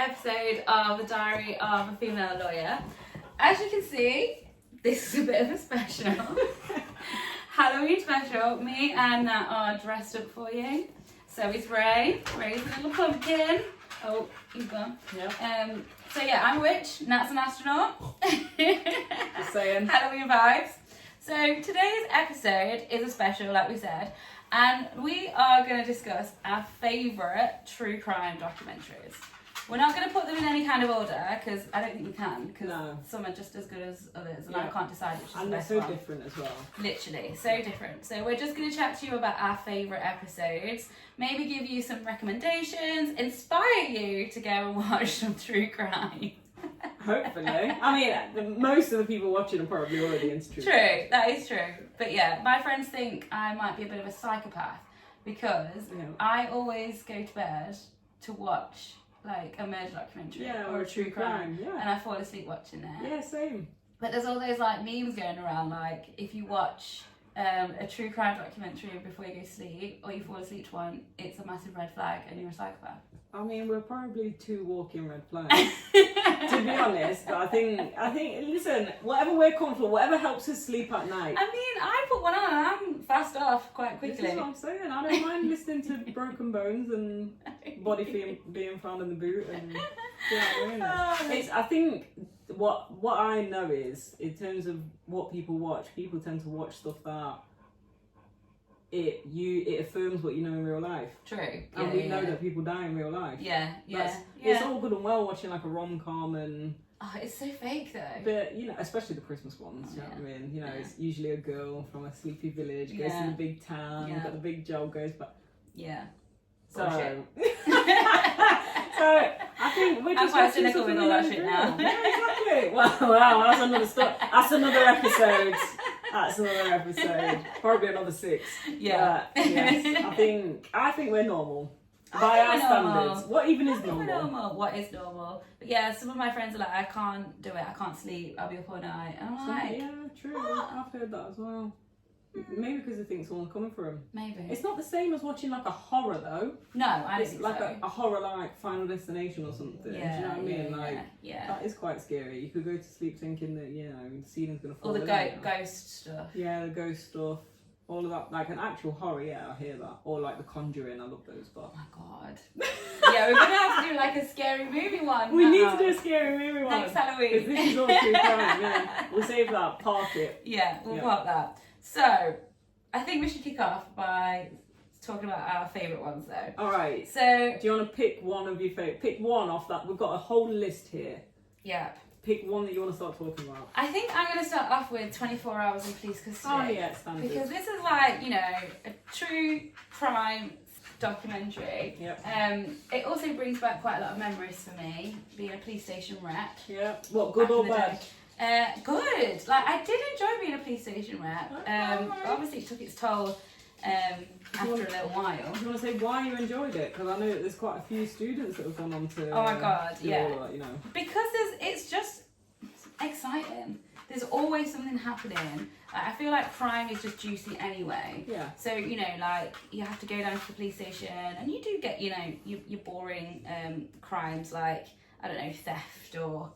episode of The Diary of a Female Lawyer. As you can see, this is a bit of a special. Halloween special. Me and Nat are dressed up for you. So is Ray. Ray's a little pumpkin. Oh, he's gone. Yeah. So yeah, I'm a witch. Nat's an astronaut. Just saying. Halloween vibes. So today's episode is a special, like we said, and we are going to discuss our favourite true crime documentaries. We're not going to put them in any kind of order because I don't think we can, because some are just as good as others, and I can't decide which is the best one. And they're so different as well. Literally, so different. So we're just going to chat to you about our favourite episodes, maybe give you some recommendations, inspire you to go and watch some true crime. Hopefully. I mean, most of the people watching are probably already into true crime. True, that is true. But yeah, my friends think I might be a bit of a psychopath because I always go to bed to watch like a murder documentary or a true crime. And I fall asleep watching it. Yeah, same. But there's all those like memes going around, like if you watch a true crime documentary before you go to sleep, or you fall asleep to one, it's a massive red flag and you're a psychopath. I mean, we're probably two walking red flags, to be honest. But I think, listen, whatever we're comfortable, whatever helps us sleep at night. I mean, I put one on and I'm fast off quite quickly. This is what I'm saying. I don't mind listening to broken bones and body being found in the boot. And, you know what I mean? I think what I know is, in terms of what people watch, people tend to watch stuff that it affirms what you know in real life. True. And we know that people die in real life. Yeah. It's all good and well watching like a rom-com and... Oh, it's so fake though. But, you know, especially the Christmas ones, you know what I mean? You know, it's usually a girl from a sleepy village, goes to the big town, got the big job, goes back. Yeah. So... So, I think we're just... I'm quite cynical with all that shit now. Yeah, exactly. Wow, that's another episode. That's another episode. Probably another 6. Yeah. Yes, I think we're normal. By our standards. What even is normal? What is normal? But yeah, some of my friends are like, I can't do it, I can't sleep, I'll be up all night. And I'm like... Yeah, true. What? I've heard that as well. Maybe because they think someone's coming for them. Maybe. It's not the same as watching like a horror though. No, I don't it's think like so. a horror like Final Destination or something. Yeah, do you know what I mean? Like, yeah. that is quite scary. You could go to sleep thinking that, you know, the ceiling's going to fall. Or the ghost stuff. Yeah, the ghost stuff. All of that. Like an actual horror, yeah, I hear that. Or like The Conjuring, I love those. But... Oh my god. Yeah, we're going to have to do like a scary movie one. We need to do a scary movie one. Next Halloween. Because this is all true crime, yeah. We'll save that, park it. Yeah, we'll park that. So... I think we should kick off by talking about our favourite ones though. Alright. So... Do you want to pick one of your favourite? Pick one off that. We've got a whole list here. Yeah. Pick one that you want to start talking about. I think I'm going to start off with 24 Hours in Police Custody. Oh yeah, standard. Because this is like, you know, a true crime documentary. Yep. It also brings back quite a lot of memories for me, being a police station rep. Yeah. What, good or bad? Good. Like, I did enjoy being a police station rep. Obviously it took its toll after a little while. Do you want to say why you enjoyed it? Because I know that there's quite a few students that have gone on to... Oh my god, do all of that, you know. Because it's just exciting. There's always something happening. Like, I feel like crime is just juicy anyway. Yeah. So, you know, like, you have to go down to the police station and you do get, you know, your boring crimes like, I don't know, theft or...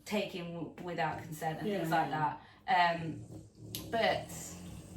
taking without consent and things like that. But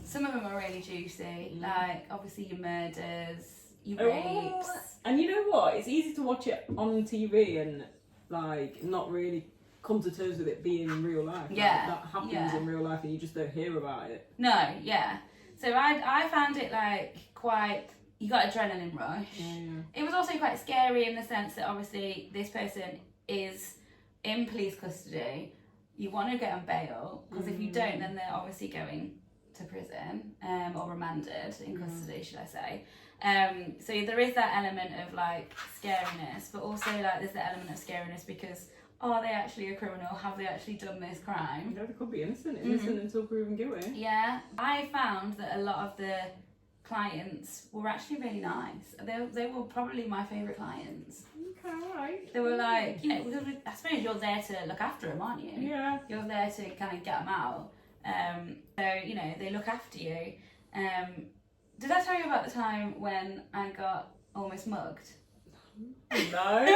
some of them are really juicy, like obviously your murders, your rapes. And you know what? It's easy to watch it on TV and like not really come to terms with it being in real life. Yeah. Like, that happens in real life and you just don't hear about it. No, yeah. So I found it like quite... You got adrenaline rush. Yeah. It was also quite scary in the sense that obviously this person is in police custody. You want to get on bail because if you don't, then they're obviously going to prison or remanded in custody, should I say. So there is that element of like scariness, but also like there's the element of scariness because are they actually a criminal? Have they actually done this crime? You know, they could be innocent until proven guilty. Yeah, I found that a lot of the clients were actually really nice. They were probably my favourite clients. Okay, right. They were like, you know, I suppose you're there to look after them, aren't you? Yeah. You're there to kind of get them out. So, you know, they look after you. Did I tell you about the time when I got almost mugged? No.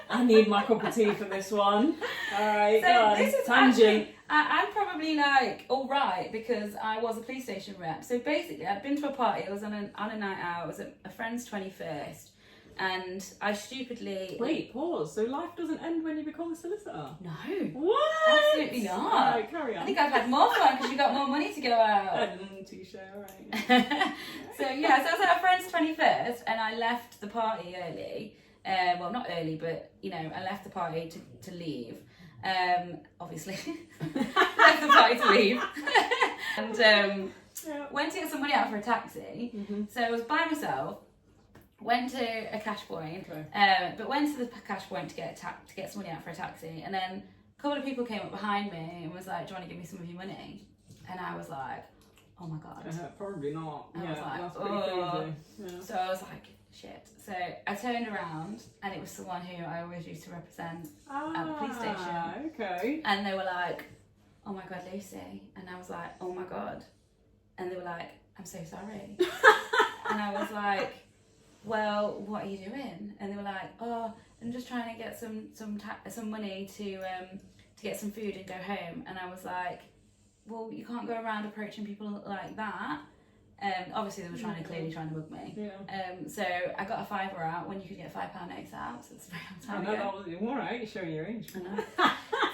I need my cup of tea for this one. Alright, So this is tangent. actually, I'm probably like alright because I was a police station rep. So basically I'd been to a party, I was on a night out, it was at a friend's 21st, and I stupidly... Wait, pause. So life doesn't end when you become a solicitor? No. What? Absolutely not. Alright, carry on. I think I've had more fun because you got more money to go out. Touche, alright. So yeah, so I was at a friend's 21st and I left the party early. Well, not early, but you know, I left the party to leave. Obviously, left the party to leave, and went to get somebody out for a taxi. Mm-hmm. So I was by myself. Went to a cash point, but went to the cash point to get somebody out for a taxi, and then a couple of people came up behind me and was like, "Do you want to give me some of your money?" And I was like, "Oh my god." Probably not. I was like, that's pretty crazy. Yeah. So I was like, shit. So I turned around and it was someone who I always used to represent at the police station. Okay. And they were like, "Oh my god, Lucy." And I was like, "Oh my god." And they were like, "I'm so sorry." And I was like, "Well, what are you doing?" And they were like, "Oh, I'm just trying to get some money to get some food and go home." And I was like, "Well, you can't go around approaching people like that." Obviously, they were clearly trying to mug me. Yeah. So I got a £5 out when you could get £5 notes out. So it's very long time I know ago. that was alright. You're showing your age. I know.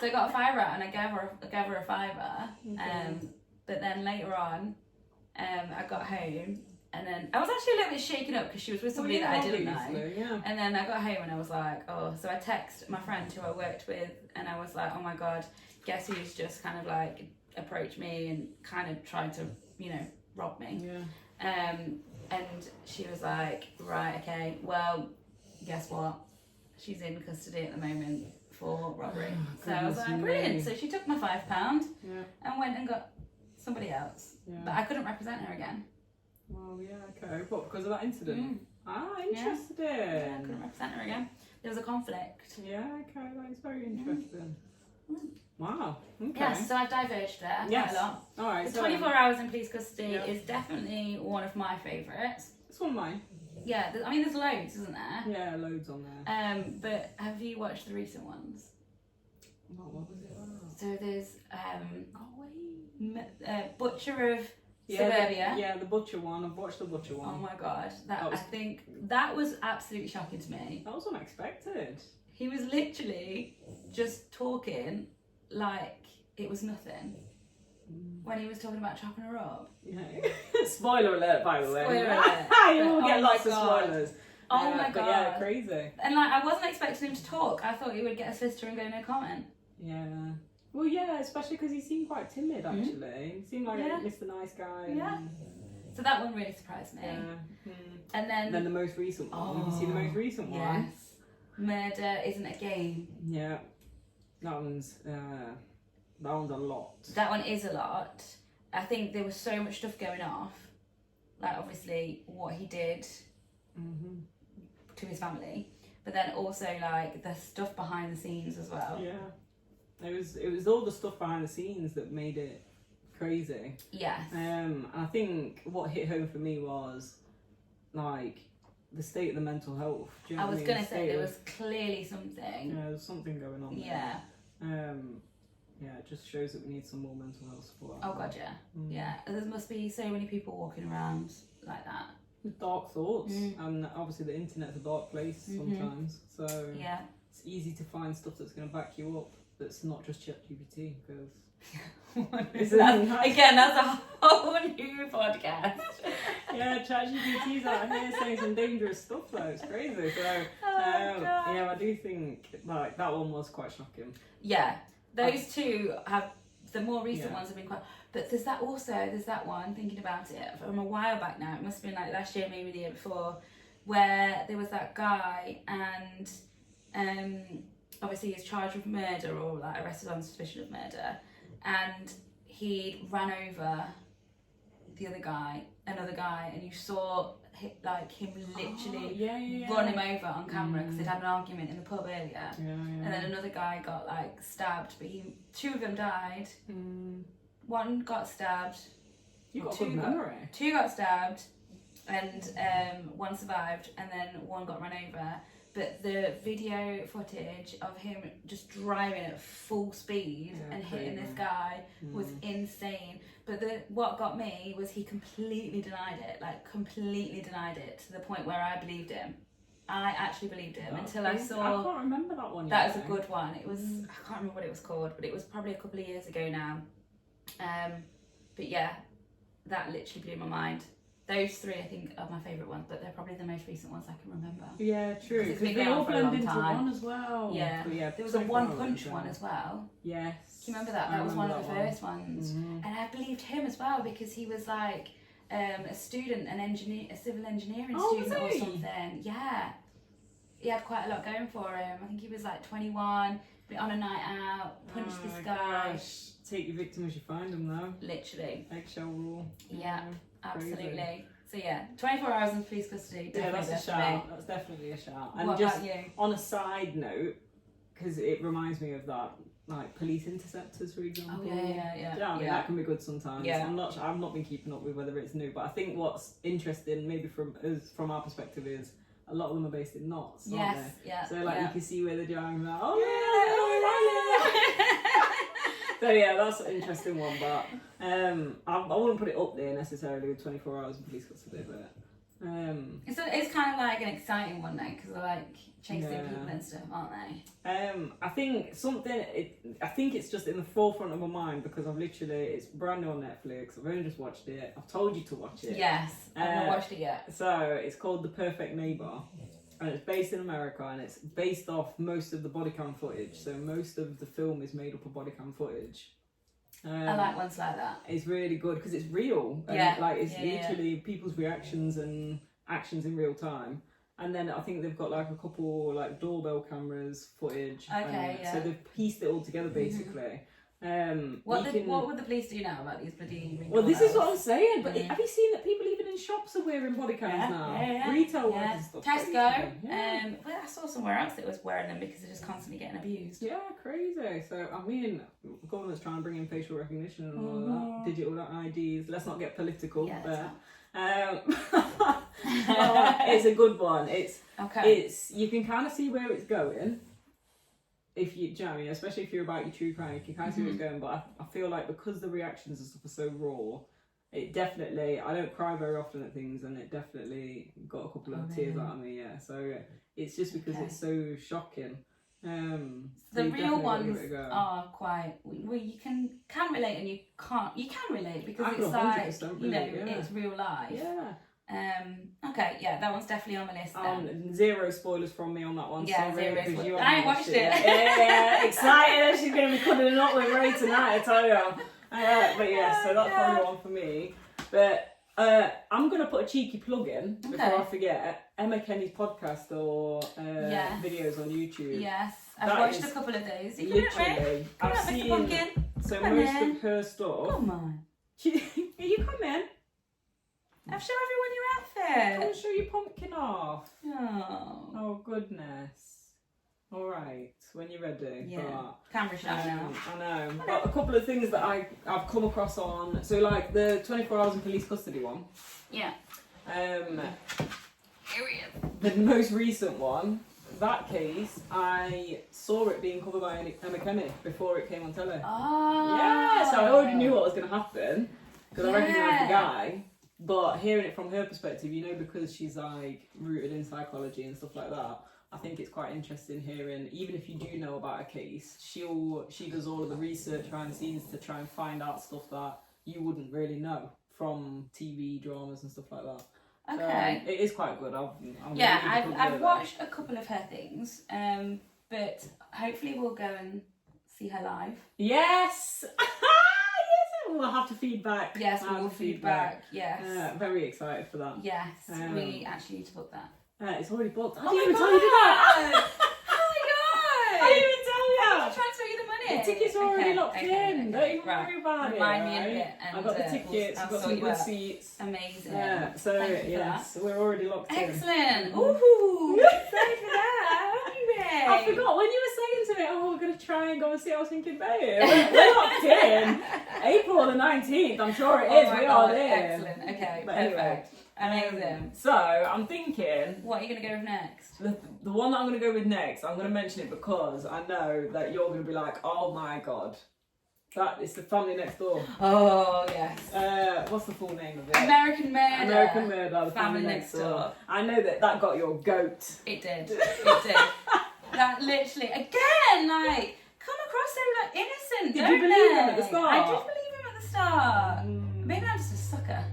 So I got a £5 out and I gave her a fiver. Okay. But then later on, I got home and then I was actually a little bit shaken up because she was with somebody that I didn't know. Yeah. And then I got home and I was like, oh. So I texted my friend who I worked with and I was like, oh my god, guess who's just kind of like approached me and kind of tried to, you know, rob me. Yeah. And she was like, right, okay, well, guess what? She's in custody at the moment for robbery. So I was like, brilliant. So she took my £5 and went and got somebody else. Yeah. But I couldn't represent her again. Well, yeah, okay. What, because of that incident? Interesting. Yeah, I couldn't represent her again. There was a conflict. Yeah, okay, that is very interesting. Wow, okay. Yeah, so I've diverged there quite a lot. Alright, The 24 hours in police custody is definitely one of my favourites. It's one of mine. Yeah, I mean, there's loads, isn't there? Yeah, loads on there. But have you watched the recent ones? What was it about? So there's Butcher of Yeah, Suburbia. the Butcher one. I've watched the Butcher one. Oh my god, That was- I think that was absolutely shocking to me. That was unexpected. He was literally just talking like it was nothing when he was talking about chopping her up. Yeah. Spoiler alert, by the way. Spoiler alert. You will get lots of spoilers. Oh my But god. yeah, crazy. And like, I wasn't expecting him to talk. I thought he would get a sister and go no comment. Yeah. Well, yeah, especially because he seemed quite timid, actually. He seemed like Mr. Nice Guy. Yeah. So that one really surprised me. Yeah. And then the most recent one. Have you seen the most recent one? Yes. Murder Isn't a Game. Yeah. That one's a lot. That one is a lot. I think there was so much stuff going off. Like, obviously, what he did to his family. But then also, like, the stuff behind the scenes as well. Yeah. It was all the stuff behind the scenes that made it crazy. Yes. And I think what hit home for me was, like, the state of the mental health. Do you know I what was mean? going to say there was clearly something. Yeah, there's something going on Yeah. there. Yeah, it just shows that we need some more mental health support. Oh god, yeah. Yeah. There must be so many people walking around like that. With dark thoughts, and obviously the internet's a dark place sometimes. So yeah, it's easy to find stuff that's going to back you up. That's not just ChatGPT, because again, that's a whole new podcast. Yeah, ChatGPT's out here saying some dangerous stuff though. It's crazy. So yeah, I do think like that one was quite shocking. Yeah, those two have the more recent ones have been quite. But there's that one thinking about it from a while back now. It must have been like last year, maybe the year before, where there was that guy and obviously he's charged with murder or like arrested on suspicion of murder, and he ran over another guy, and you saw like him literally run him over on camera because they'd had an argument in the pub earlier, and then another guy got like stabbed, but two of them died. One got stabbed. You got a good memory. Two got stabbed, and one survived, and then one got run over. but the video footage of him just driving at full speed and hitting this guy was insane. But what got me was he completely denied it, to the point where I believed him. I actually believed him until I saw. I can't remember that one. That was a good one. It was. I can't remember what it was called, but it was probably a couple of years ago now. But yeah, that literally blew my mind. Those three, I think, are my favourite ones, but they're probably the most recent ones I can remember. Yeah, true. Because they all blend into one as well. Yeah. There was a One Punch one as well. Yes. Do you remember that? That was one of the first ones. And I believed him as well because he was like a student, a civil engineering student or something. Yeah. He had quite a lot going for him. I think he was like 21, on a night out, punched this guy. Gosh. Take your victim as you find them, though. Literally. Eggshell rule. Yeah, absolutely. So yeah, 24 hours in police custody. Yeah, that's a shout. That's definitely a shout. And what just about you? On a side note, because it reminds me of that, like police interceptors, for example. Oh yeah. Yeah, I mean, that can be good sometimes. Yeah. I've not been keeping up with whether it's new, but I think what's interesting, maybe from our perspective, is a lot of them are based in knots, aren't they? Yeah. So like you can see where they're driving. Like, so yeah, that's an interesting one, but I wouldn't put it up there necessarily with 24 hours in police custody, but it's kind of like an exciting one though, because they're like chasing people and stuff, aren't they? I think it's just in the forefront of my mind because it's brand new on Netflix. I've only just watched it. I've told you to watch it. Yes, I've not watched it yet. So it's called The Perfect Neighbor. And it's based in America, and it's based off most of the body cam footage. So most of the film is made up of body cam footage. I like ones like that. It's really good because it's real. And it's literally people's reactions and actions in real time. And then I think they've got like a couple like doorbell cameras footage. So they've pieced it all together basically. What would the police do now about these bloody ring Well, this doorbells? is what I'm saying. But have you seen that people even in shops are wearing body cams now? Retail ones and stuff. Tesco. Well, I saw somewhere else that was wearing them because they're just constantly getting abused. Yeah, crazy. So I mean, the government's trying to bring in facial recognition and all of that, digital IDs. Let's not get political, but it's a good one. It's you can kind of see where it's going. If you, do you know what I mean? Especially if you're about your true crime, you can kind of see where it's going. But I feel like because the reactions and stuff are so raw, it definitely, I don't cry very often at things, and it definitely got a couple of tears out of me. Yeah, so it's just because it's so shocking. The real ones are quite. Well, you can relate and you can't. You can relate because it's like it's real life. Yeah. Okay, that one's definitely on the list then. Zero spoilers from me on that one. Yeah, sorry, zero spoilers. I ain't watched it. Yeah, excited. She's going to be cuddling up with Ray tonight, I tell you. But yeah, so that's probably one for me. But I'm going to put a cheeky plug in before I forget. Emma Kenny's podcast or videos on YouTube. Yes, I've watched a couple of those. Literally, I've seen so most of her stuff. Come on. Are you coming? I'll show everyone your outfit. Come and show your pumpkin off. Oh. Oh, goodness. All right, when you're ready. Yeah. Camera shot now. I know. But a couple of things that I've come across on. So, like the 24 hours in police custody one. Yeah. Here he is. The most recent one. That case, I saw it being covered by Emma Kenny before it came on telly. Oh. Yeah, so I already knew what was going to happen because I recognised the guy. But hearing it from her perspective, because she's like rooted in psychology and stuff like that, I think it's quite interesting hearing, even if you do know about a case, she does all of the research behind the scenes to try and find out stuff that you wouldn't really know from TV dramas and stuff like that. Okay. So it is quite good. I've watched a couple of her things, but hopefully we'll go and see her live. Yes! We'll have to feedback. Yes, we will feedback. Yes. Very excited for that. Yes, we actually need to book that. It's already booked. I Oh didn't my even tell you that. Oh my god! I didn't even tell you. I transfer you the money. The tickets are already locked in. Don't even right. worry about Remind it. me in a bit. I got the tickets. I've got some good seats. Amazing. Yeah. So yes, we're already locked in. Excellent. Ooh. Excited for that. I forgot when you were saying to me, "Oh, we're gonna try and go and see." I was thinking, babe, we're locked in. April the 19th. I'm sure it is. We are there. Excellent. Okay. But perfect. Amazing. So I'm thinking, What are you going to go with next? the one that I'm going to go with next, I'm going to mention it because I know that you're going to be like, oh my god, that is the Family Next Door. Oh, yes. What's the full name of it? American Murder. American Murder, the Family Next Door. I know that got your goat. It did. It did. That literally, again, like, come across so like innocent, Did don't you believe him they? at the start? I did believe him at the start. Maybe I'm just a sucker.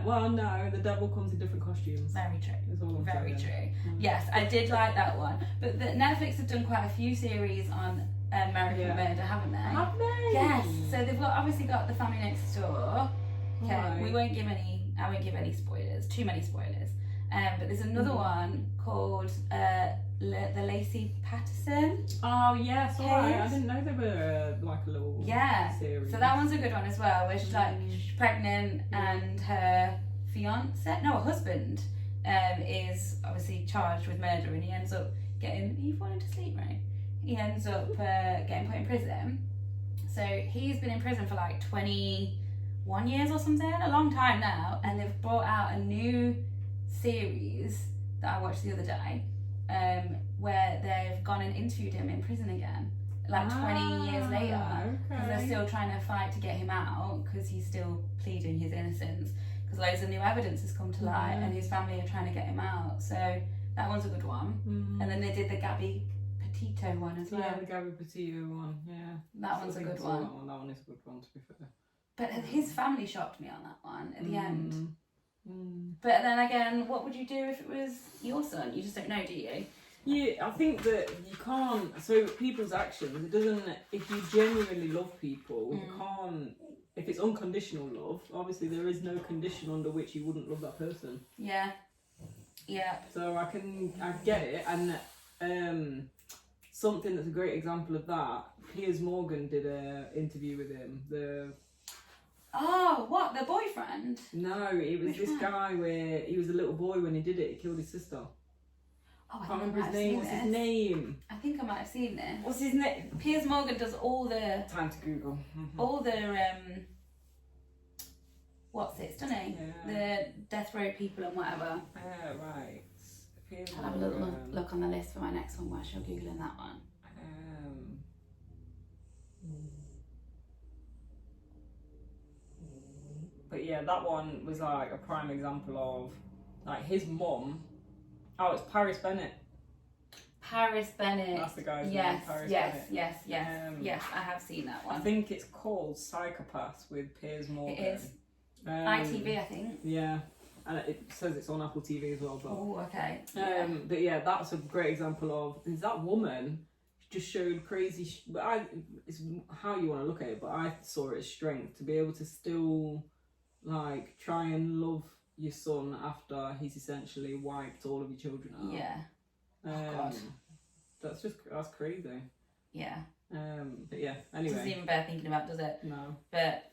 Well, no, the devil comes in different costumes. Very true. That's all I'm Very saying. true. Yes, I did like that one. But Netflix have done quite a few series on American Murder, haven't they? Have they? Yes. So they've obviously got The Family Next Door. Okay, Right. I won't give any spoilers, too many spoilers. But there's another one called The Lacey Patterson. Oh yes, alright. I Case. didn't know they were like a little series. So that one's a good one as well, where she's like she's pregnant and her husband is obviously charged with murder, and he ends up getting. Are you falling to sleep, right? He ends up getting put in prison. So he's been in prison for like 21 years or something, a long time now, and they've brought out a new series that I watched the other day, where they've gone and interviewed him in prison again, like 20 years later, because they're still trying to fight to get him out, because he's still pleading his innocence, because loads of new evidence has come to light, and his family are trying to get him out. So that one's a good one. And then they did the Gabby Petito one as well. Yeah, the Gabby Petito one. Yeah, that one's a good one. That one is a good one, to be fair. But his family shocked me on that one at the end. But then again, what would you do if it was your son? You just don't know, do you? Yeah, I think that you can't. So people's actions, it doesn't. If you genuinely love people, you can't. If it's unconditional love, obviously there is no condition under which you wouldn't love that person. Yeah. Yeah. So I get it, and something that's a great example of that. Piers Morgan did an interview with him. Oh, what? The boyfriend? No, it was Which this one? guy where he was a little boy when he did it. He killed his sister. Oh, I Can't think remember his name. What's his name? I think I might have seen this. What's his name? Piers Morgan does all the Time to Google. what's it, doesn't he? Yeah. The death row people and whatever. Right. Piers I'll have a little Morgan. look on the list for my next one while she'll Googling that one. But yeah, that one was like a prime example of like his mum. Oh, it's Paris Bennett. Paris Bennett. That's the guy's name. Yes, Paris yes, Bennett. yes, yes, yes. I have seen that I one. think it's called Psychopaths with Piers Morgan. It is. ITV, I think. Yeah, and it says it's on Apple TV as well. But Oh, okay. but yeah, that's a great example of that woman just showed crazy. It's how you want to look at it, but I saw it as strength to be able to still like try and love your son after he's essentially wiped all of your children out. Yeah. God. That's crazy. Yeah. But yeah. Anyway. Doesn't even bear thinking about, does it? No. But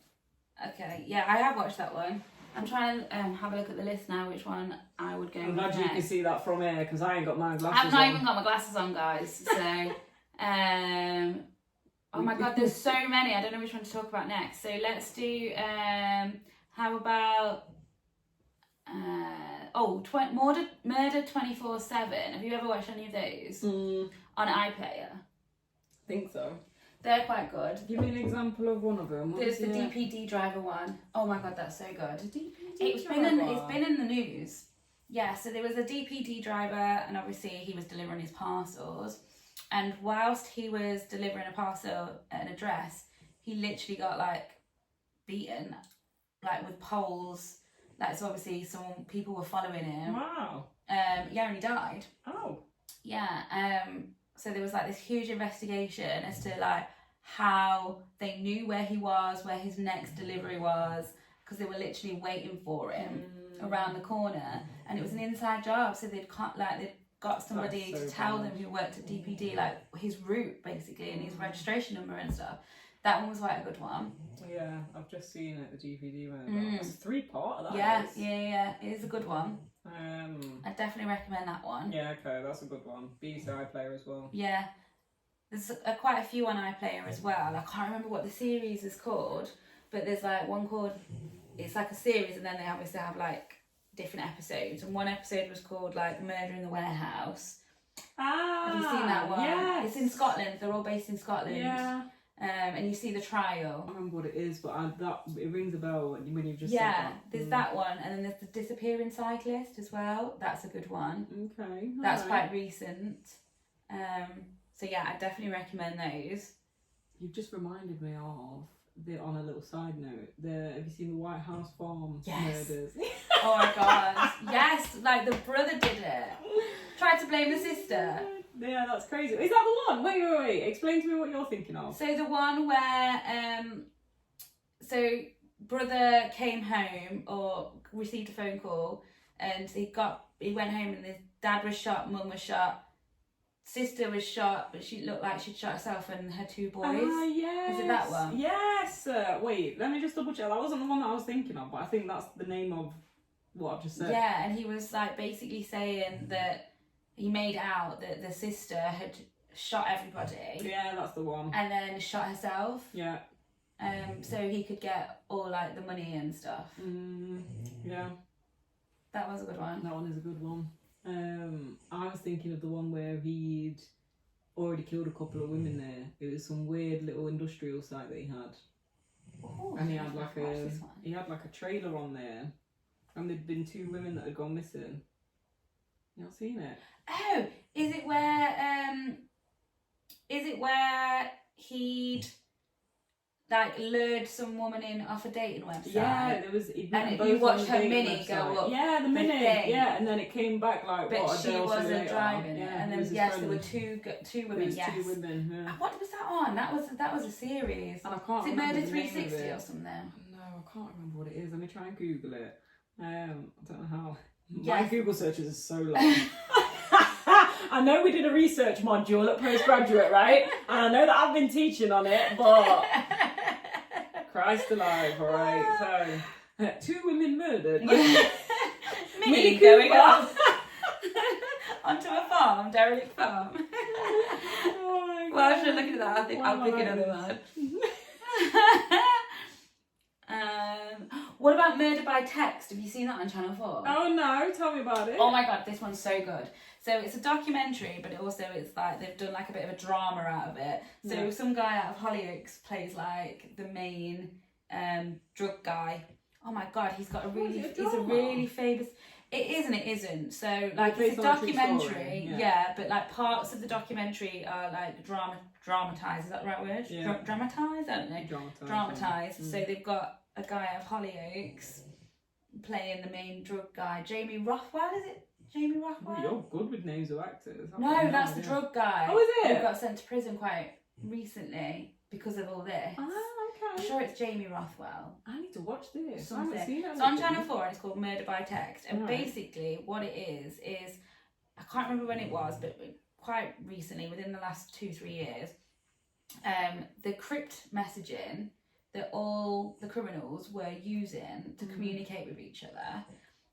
okay, yeah, I have watched that one. I'm trying to have a look at the list now, which one I would go I'm with glad you can next. see that from here because I ain't got my glasses I've not on. even got my glasses on, guys. So, oh my god, there's so many. I don't know which one to talk about next. So let's do. How about? Murder 24/7. Have you ever watched any of those on iPlayer? I think so. They're quite good. Give me an example of one of them. There's the DPD driver one. Oh my god, that's so good. DPD It's driver? been in the news. Yeah, so there was a DPD driver, and obviously he was delivering his parcels. And whilst he was delivering a parcel at an address, he literally got like beaten, like with poles. Like, so obviously some people were following him. Wow. Yeah, and he died. Oh. Yeah. So there was like this huge investigation as to like how they knew where he was, where his next delivery was, because they were literally waiting for him around the corner, and it was an inside job. So they'd got somebody That's so to tell bad. them who worked at DPD like his route basically and his registration number and stuff. That one was quite a good one. Yeah, I've just seen it, the DVD one. It's a 3-part of that. Yeah. It is a good one. I definitely recommend that one. Yeah, okay, that's a good one. BBC iPlayer as well. Yeah. There's quite a few on iPlayer as well. I can't remember what the series is called, but there's like one called, it's like a series, and then they obviously have like different episodes, and one episode was called like Murder in the Warehouse. Ah, Have you seen that one? Yes. It's in Scotland. They're all based in Scotland. Yeah. And you see the trial. I don't remember what it is, but it rings a bell when you've just said Yeah, that. there's that one, and then there's the disappearing cyclist as well. That's a good one. Okay. That's quite recent. So yeah, I definitely recommend those. You've just reminded me of on a little side note. Have you seen the White House Farm murders? Oh my god, yes! Like the brother did it. Tried to blame the sister. Yeah, that's crazy. Is that the one? Wait. Explain to me what you're thinking of. So the one where so brother came home or received a phone call, and he went home and his dad was shot, mum was shot, sister was shot, but she looked like she'd shot herself and her 2 boys. Ah, yes. Is it that one? Yes. Wait, let me just double check. That wasn't the one that I was thinking of, but I think that's the name of what I've just said. Yeah, and he was like basically saying that he made out that the sister had shot everybody. Yeah, that's the one. And then shot herself. Yeah. So he could get all like the money and stuff. Yeah. That was a good one. That one is a good one. I was thinking of the one where he'd already killed a couple of women there. It was some weird little industrial site that he had. Ooh, And he had like a trailer on there. And there'd been 2 women that had gone missing. You not seen it? Oh, is it where he'd like lured some woman in off a dating website? Yeah, there was. And you watched her mini go up. Yeah, the mini. thing. Yeah, and then it came back like but what, a she day or so wasn't later. driving it. Yeah, And it then was his yes, friend. there were two women. It was Yes. 2 women. Yeah. What was that on? That was a series. And I can't Is it remember Murder the name of 360 it. or something? No, I can't remember what it is. Let me try and Google it. I don't know how. Yes. My Google searches are so long. I know we did a research module at postgraduate, right? And I know that I've been teaching on it, but Christ alive, all right. So, 2 women murdered. Mini going off onto a farm, derelict farm. Oh my God. Well, I should look at that. I think I'll pick another one. What about Murder by Text? Have you seen that on Channel 4? Oh no, tell me about it. Oh my god, this one's so good. So it's a documentary, but it's like they've done like a bit of a drama out of it. So some guy out of Hollyoaks plays like the main drug guy. Oh my god, he's a really famous. It is and it isn't. So like it's a documentary, yeah, but like parts of the documentary are like dramatized. Is that the right word? Yeah. Dramatized? I don't know. Dramatized. Yeah. So they've got a guy out of Hollyoaks playing the main drug guy. Jamie Rothwell, is it? Jamie Rothwell? Oh, you're good with names of actors. No, that's the drug guy. Oh, is it? Who got sent to prison quite recently because of all this. Ah, okay. I'm sure it's Jamie Rothwell. I need to watch this. Something. I haven't seen it. It's on Channel 4 and it's called Murder by Text. And Right. basically what it is I can't remember when it was, but quite recently, within the last 2-3 years, the crypt messaging that all the criminals were using to communicate with each other.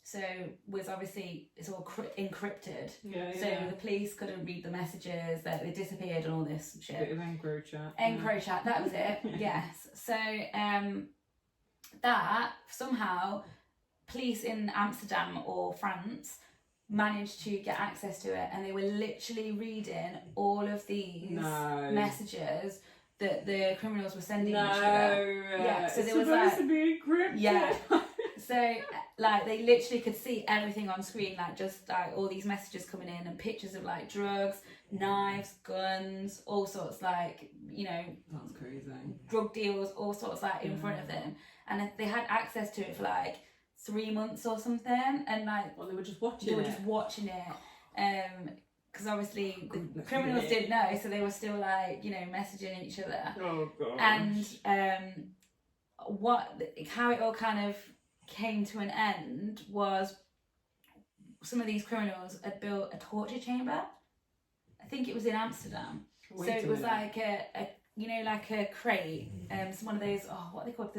So was obviously it's all encrypted. Yeah. So the police couldn't read the messages, that they disappeared and all this shit. Bit of EncroChat. EncroChat, that was it. Yes. So that somehow police in Amsterdam or France managed to get access to it, and they were literally reading all of these messages that the criminals were sending each other. Yeah, so there was supposed to be encrypted. Yeah. So like they literally could see everything on screen, like just like all these messages coming in and pictures of like drugs, knives, guns, all sorts, like, you know, That's crazy. drug deals, all sorts, like in front of them, and they had access to it for like 3 months or something, and like Well, they were just watching it. Because obviously the criminals didn't know, so they were still like, you know, messaging each other. Oh god. And how it all kind of came to an end was some of these criminals had built a torture chamber. I think it was in Amsterdam. So it was like a you know, like a crate, one of those, what are they called?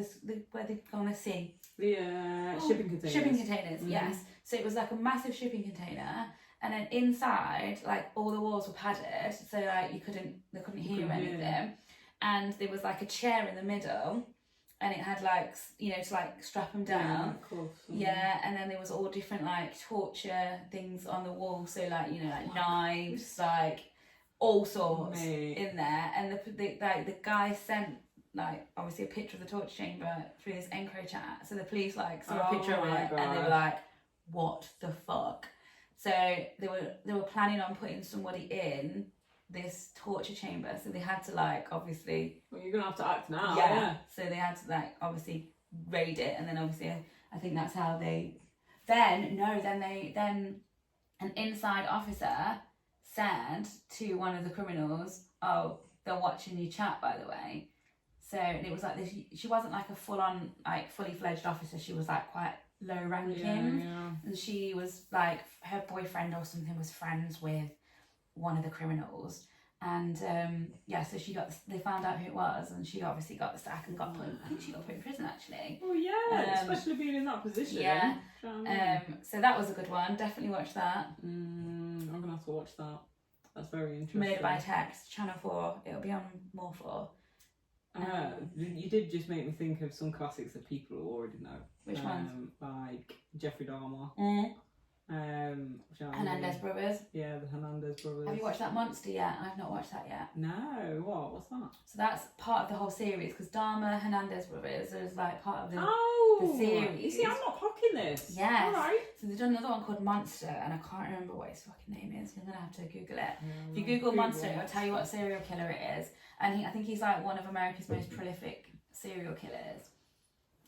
Where they go on the sea. The shipping containers. Shipping containers, yes. So it was like a massive shipping container, and then inside, like all the walls were padded, so like they couldn't hear anything. And there was like a chair in the middle, and it had like, you know, to like strap them down. Yeah, and then there was all different like torture things on the wall, so like, you know, like knives, like all sorts in there. And the guy sent like obviously a picture of the torture chamber through this Encro chat, so the police like saw a picture of it and they were like, what the fuck. So they were planning on putting somebody in this torture chamber, so they had to like obviously, well, you're gonna have to act now. So they had to like obviously raid it, and then obviously I think that's how they then an inside officer said to one of the criminals, oh, they're watching you chat, by the way. So it was like this, she wasn't like a full-on like fully fledged officer, she was like quite low ranking. And she was like, her boyfriend or something was friends with one of the criminals, and so they found out who it was, and she obviously got the sack and I think she got put in prison actually. Oh yeah, especially being in that position. So that was a good one, definitely watch that. I'm gonna have to watch that. That's very interesting. Murder by Text, Channel 4, it'll be on More 4. You did just make me think of some classics that people already know. Which ones? Like Jeffrey Dahmer. Hernandez Brothers. Yeah, the Hernandez Brothers. Have you watched that Monster yet? I've not watched that yet. No, what's that? So that's part of the whole series, because Dahmer, Hernandez Brothers is like part of the series. You see, I'm not clocking this. Yes. Alright. So they've done another one called Monster, and I can't remember what his fucking name is. You're going to have to Google it. If you Google Monster, it'll tell you what serial killer it is. And I think he's like one of America's most prolific serial killers.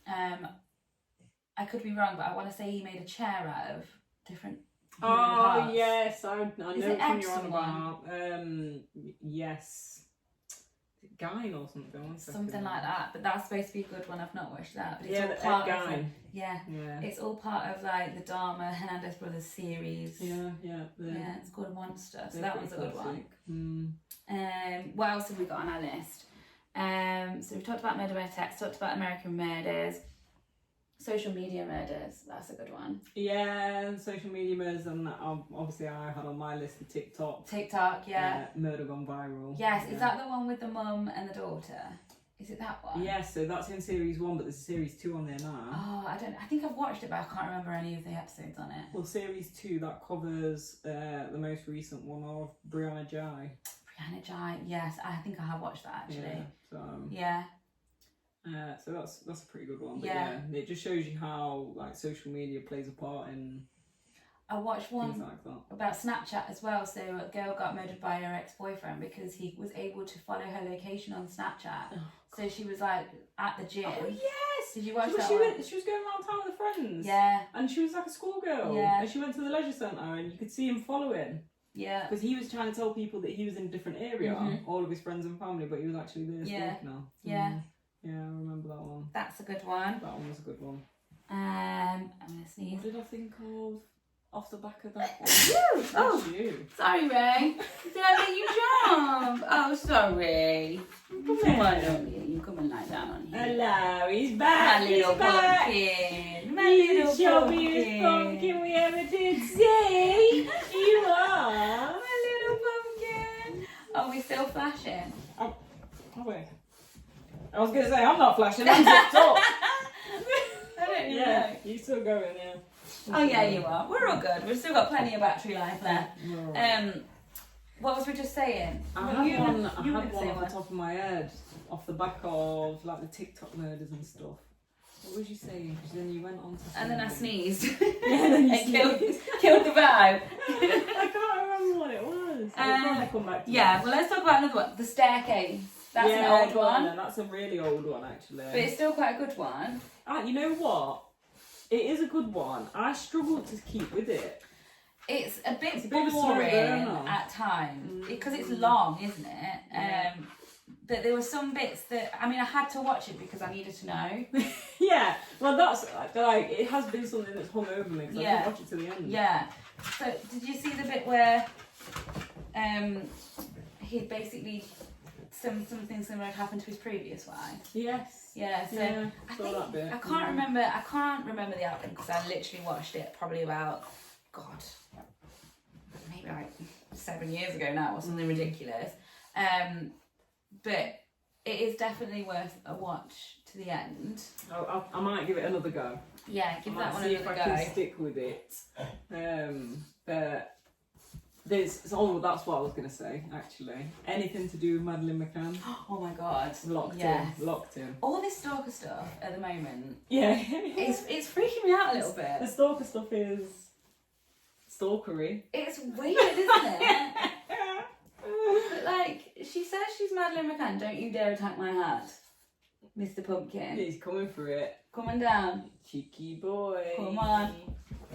I could be wrong, but I want to say he made a chair out of different parts. Yes, I know which one you're on about. Yes. Guy or something. Something like that, but that's supposed to be a good one. I've not watched that, but it's all the part of like, it's all part of like the Dahmer Hernandez Brothers series. It's called Monster, so that was a good one. What else have we got on our list? So we've talked about Murder by Text, talked about American Murders, social media murders. That's a good one. Yeah, social media murders, and obviously I had on my list the TikTok. Murder gone viral. Yes, is that the one with the mum and the daughter? Is it that one? Yes, so that's in series 1, but there's series 2 on there now. Oh, I think I've watched it, but I can't remember any of the episodes on it. Well, series 2, that covers the most recent one of Brianna Jai. Brianna Jai, yes, I think I have watched that actually. So that's a pretty good one. But it just shows you how like social media plays a part in. I watched one like that. about Snapchat as well. So a girl got murdered by her ex-boyfriend because he was able to follow her location on Snapchat. So she was like at the gym. Oh yes! Did you watch that one? She was going around town with her friends. Yeah. And she was like a schoolgirl. Yeah. And she went to the leisure centre and you could see him following. Yeah. Because he was trying to tell people that he was in a different area, all of his friends and family, but he was actually there stalking her. Yeah. Yeah, I remember that one. That's a good one. That one was a good one. I'm gonna sneeze. What did I think of off the back of that one? Oh, you. Sorry, Ray. Did I make you jump? Oh, sorry. Why don't you come and lie down on here? Hello, he's back. My little pumpkin. My little chubbiest pumpkin we ever did see. You are. My little pumpkin. Oh, we're still flashing. Oh, wait. I was going to say, I'm not flashing, I'm tipped up. I don't know. You're still going, yeah. Oh, yeah, you are. We're all good. We've still got plenty of battery life left. What was we just saying? I had one off the top of my head, off the back of like the TikTok murders and stuff. What was you saying? Because then you went on to something. And then I sneezed. Then you sneezed. Killed the vibe. I can't remember what it was. I'll probably come back to well, let's talk about another one. The Staircase. That's an old one. That's a really old one, actually. But it's still quite a good one. You know what? It is a good one. I struggle to keep with it. It's a bit boring at times because it's long, isn't it? But there were some bits that I had to watch it because I needed to know. Yeah, well, that's like it has been something that's hung over me because I didn't watch it to the end. Yeah. So did you see the bit where he basically something similar had happened to his previous wife? Yes. Yeah. So I can't remember. I can't remember the outcome because I literally watched it probably about maybe like 7 years ago now or something ridiculous. But it is definitely worth a watch to the end. I might give it another go. Yeah, give that one see another if go. I can stick with it. But that's what I was going to say, actually. Anything to do with Madeleine McCann. Oh my god. Locked in. All this stalker stuff at the moment. Yeah. It's freaking me out a little bit. The stalker stuff is stalkery. It's weird, isn't it? But like, she says she's Madeleine McCann, don't you dare attack my hat, Mr. Pumpkin. He's coming for it. Coming down. Cheeky boy. Come on.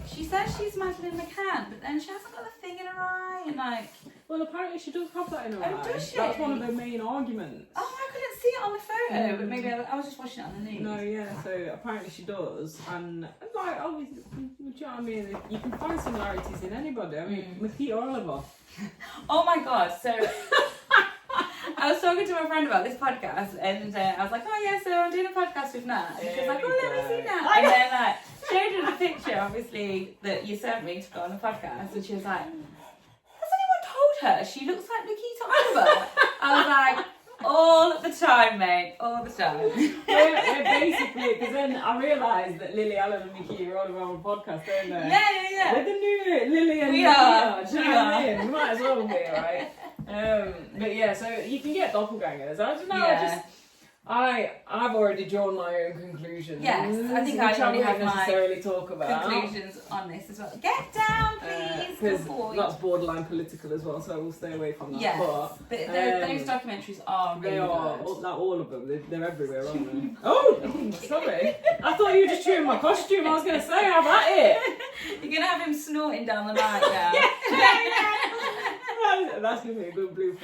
She says she's Madeleine McCann, but then she hasn't got the thing in her eye, and like... Well, apparently she does have that in her eye. Oh, does she? That's one of her main arguments. Oh, I couldn't see it on the photo, but maybe I was just watching it on the news. No, yeah, so apparently she does, and like, obviously, do you know what I mean? You can find similarities in anybody. I mean, with Peter Oliver. Oh my god, so... I was talking to my friend about this podcast, and I was like, oh yeah, so I'm doing a podcast with Nat. And she was like, oh, let me see Nat. And then like, showed her the picture, obviously, that you sent me to go on the podcast, and she was like, has anyone told her she looks like Nikita Oliver? I was like, all the time, mate, all the time. We're basically, because then I realised that Lily Allen and Nikita are all on a podcast, don't they? Yeah. We're the new Lily and We Nikita. are. Do you know what I mean? We might as well be, right? But yeah, so you can get doppelgangers. I don't know. Yeah. I've already drawn my own conclusions. Yes, I think which I already won't have necessarily talk about. conclusions on this as well. Get down, please. Good Because boy. that's borderline political as well, so we'll stay away from that. Yes, But those documentaries are really they are, good. all of them. They're everywhere, aren't they? Oh, sorry. I thought you were just chewing my costume. I was going to say, how about it? You're going to have him snorting down the mic now. That's going to be a good blooper.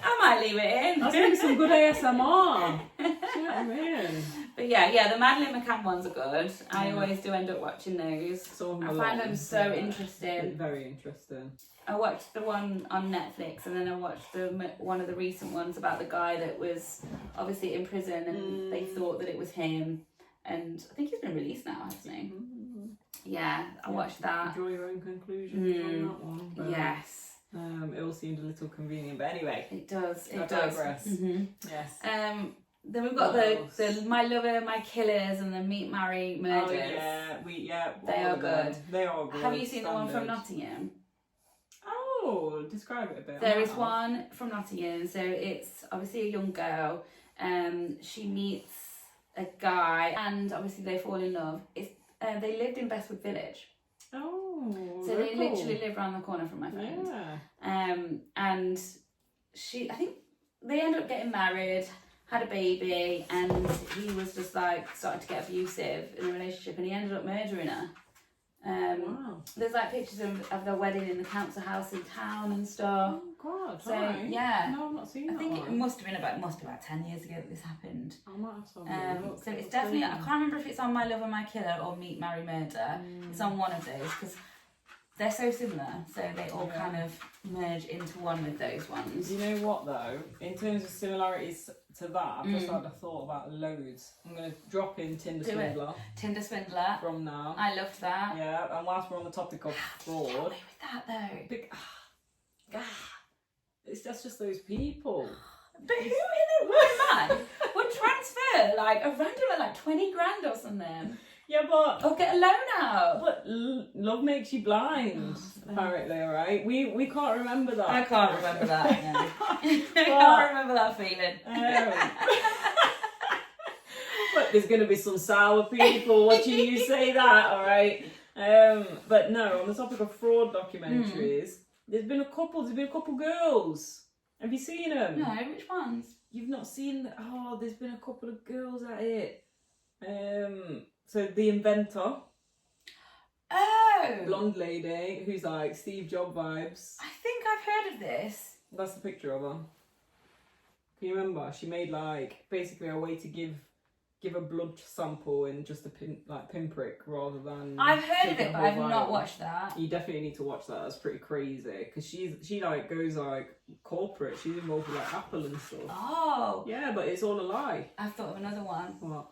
I might leave it in. That's going to be some good ASMR. Do you know what I mean? But yeah, the Madeleine McCann ones are good. I always do end up watching those. I find them so interesting. Very interesting. I watched the one on Netflix, and then I watched one of the recent ones about the guy that was obviously in prison, and they thought that it was him. And I think he's been released now, hasn't he? Yeah, I watched that. Draw your own conclusions on that one. But, yes. It all seemed a little convenient, but anyway. It does. I digress. Mm-hmm. Yes. Then we've got the My Lover, My Killers, and the Meet, Marry, Murders. Oh yeah, they are good. They are good. Have you seen the one from Nottingham? Oh, describe it a bit. There is one from Nottingham. So it's obviously a young girl. She meets a guy, and obviously they fall in love. They lived in Bestwood Village. Oh, so they literally live around the corner from my friend. Yeah. And I think they end up getting married, had a baby, and he was just like started to get abusive in the relationship, and he ended up murdering her. Wow. There's like pictures of their wedding in the council house in town and stuff. Oh God! So right. yeah, no, I've not seen I that think one. it must be about 10 years ago that this happened. I might have to have a look. So it's definitely, I can't remember if it's on My Lover, My Killer or Meet, Marry, Murder. It's on one of those because they're so similar, so they all kind of merge into one with those ones. You know what though? In terms of similarities to that, I've just had a thought about loads. I'm going to drop in Tinder Swindler. Tinder Swindler. From now. I loved that. Yeah, and whilst we're on the topic of fraud. Get away with that though. That's just those people. But who in their right mind would transfer like a random like 20 grand or something? Yeah, but... Or get a loan out. But love makes you blind, apparently, alright? We can't remember that. I can't remember that, no. I can't remember that feeling. But there's going to be some sour people watching you say that, alright? But no, on the topic of fraud documentaries, there's been a couple girls. Have you seen them? No, which ones? You've not seen... Oh, there's been a couple of girls at it. So The Inventor. Oh! Blonde lady who's like Steve Jobs vibes. I think I've heard of this. That's the picture of her. Can you remember? She made like basically a way to give a blood sample in just a pinprick rather than. I've heard of it, but I've vial. not watched that. You definitely need to watch that. That's pretty crazy because she like goes like corporate. She's involved with like Apple and stuff. Oh. Yeah, but it's all a lie. I've thought of another one. What?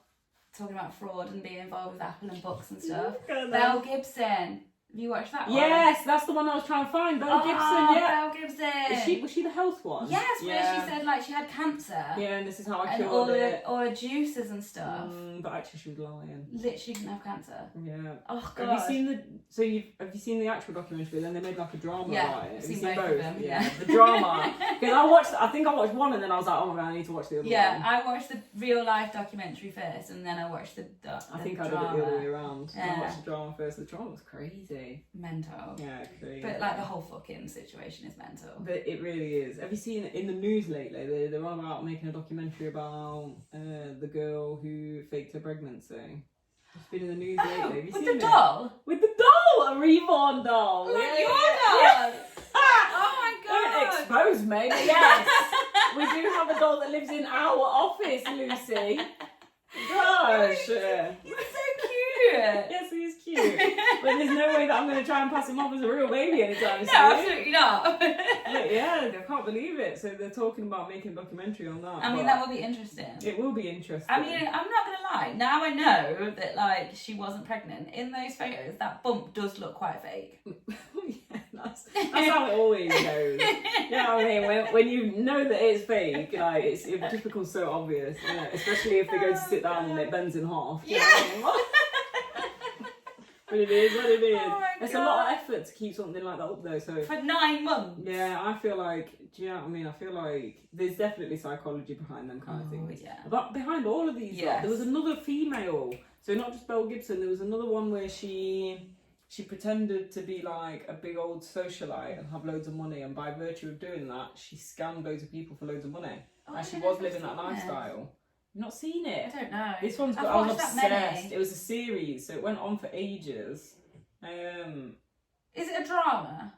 Talking about fraud and being involved with Apple and books and stuff. Okay, Mel Gibson. Have you watched that one? Yes, that's the one I was trying to find. Belle Gibson, yeah. Belle Gibson. Was she the health one? Yes, where she said like she had cancer. Yeah, and this is how I and cured it. all her juices and stuff. But actually, she was lying. Literally didn't have cancer. Yeah. Oh god. Have you seen the actual documentary? Then they made like a drama about it. Have you seen both of them? Yeah. The drama. Because I think I watched one, and then I was like, oh my god, I need to watch the other one. Yeah, I watched the real life documentary first, and then I watched the I think I drama. did it the other way around. Yeah. I watched the drama first. The drama was crazy. Mental. Yeah, crazy. But like the whole fucking situation is mental. But it really is. Have you seen it in the news lately? They're on about making a documentary about the girl who faked her pregnancy. It's been in the news lately. Have you with seen the doll? With the doll! A reborn doll! Like yeah, your yeah. dog? Oh my god! Don't expose me. Yes! We do have a doll that lives in our office, Lucy. Gosh! He's so cute! Yes, he's cute. But there's no way that I'm going to try and pass him off as a real baby anytime soon. No, absolutely not. But yeah, I can't believe it. So they're talking about making a documentary on that. I mean, that will be interesting. It will be interesting. I mean, I'm not going to lie. Now I know that, like, she wasn't pregnant. In those photos, that bump does look quite fake. Yeah, that's how it always goes. You know what I mean? When you know that it's fake, like, it just becomes so obvious. You know? Especially if they go to sit down and it bends in half. Yeah. You know? But it is what it is. Oh my It's God. a lot of effort to keep something like that up there. So For 9 months. yeah, I feel like, do you know what I mean? I feel like there's definitely psychology behind them kind of things. Yeah. But behind all of these, Yes. there was another female. So not just Belle Gibson. There was another one where she pretended to be like a big old socialite and have loads of money, and by virtue of doing that, she scammed loads of people for loads of money. And she was living that lifestyle. You've not seen it? I don't know. This one's got, I've I was watched that obsessed. many. It was a series, so it went on for ages. Is it a drama?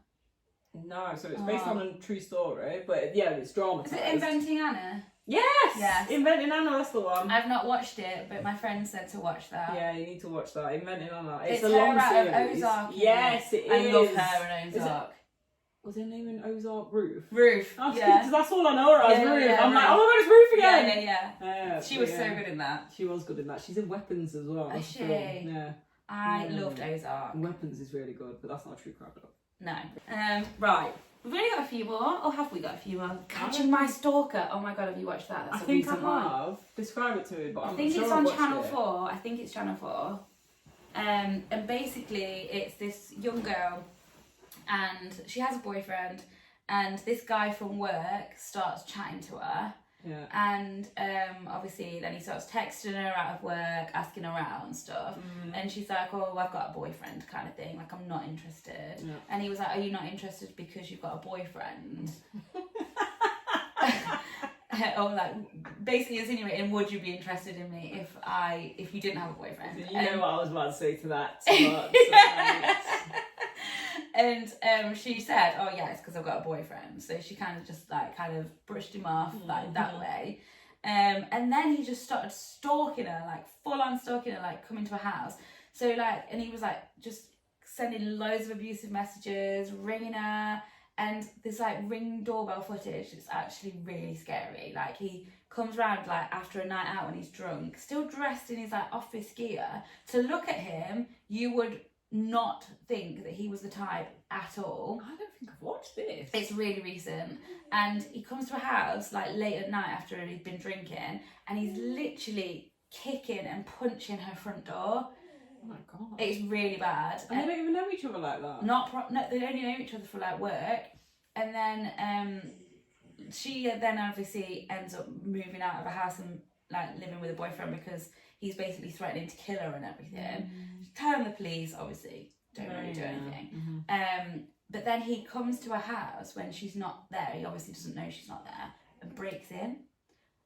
No, so it's based on a true story, but yeah, it's dramatized. Is it Inventing Anna? Yes! Yes. Inventing Anna, that's the one. I've not watched it, but my friend said to watch that. Yeah, you need to watch that. Inventing Anna. It's a her long out of series. Ozark. Yes, it is. I love her in Ozark. Was her name in Ozark Ruth? Ruth. Yeah. That's all I know her as, Yeah, Ruth. yeah, I'm like, Ruth. oh my god, it's Ruth again! Yeah. She was so good in that. She was good in that. She's in Weapons as well. Is she? Yeah. I loved Ozark. Weapons is really good, but that's not a true crime. No. Right. We've only got a few more, or have we got a few more? Catching My Stalker. Oh my god, have you watched that? That's I think I recent one. have. Describe it to me, but I I'm think sure it's I've on watched Channel it. 4. I think it's Channel 4. And basically, it's this young girl, and she has a boyfriend, and this guy from work starts chatting to her. Yeah. And obviously then he starts texting her out of work, asking her out and stuff. And she's like, oh, I've got a boyfriend kind of thing, like I'm not interested. Yeah. And he was like, are you not interested because you've got a boyfriend? Or like basically insinuating, would you be interested in me if you didn't have a boyfriend? You know what I was about to say to that. And she said, oh yeah, it's because I've got a boyfriend. So she kind of brushed him off like that way. And then he just started stalking her, like full on stalking her, like coming to her house. So like, and he was like just sending loads of abusive messages, ringing her. And there's like ring doorbell footage. It's actually really scary. Like he comes round like after a night out when he's drunk, still dressed in his like office gear. To look at him, you would not think that he was the type at all. I don't think I've watched this. It's really recent. And he comes to a house like late at night after he's been drinking, and he's literally kicking and punching her front door. Oh my god. It's really bad. And they don't even know each other like that. No, they only know each other for like work. And then she then obviously ends up moving out of a house and like living with a boyfriend because he's basically threatening to kill her and everything. Telling the police, obviously, don't really do anything. But then he comes to her house when she's not there. He obviously doesn't know she's not there, and breaks in.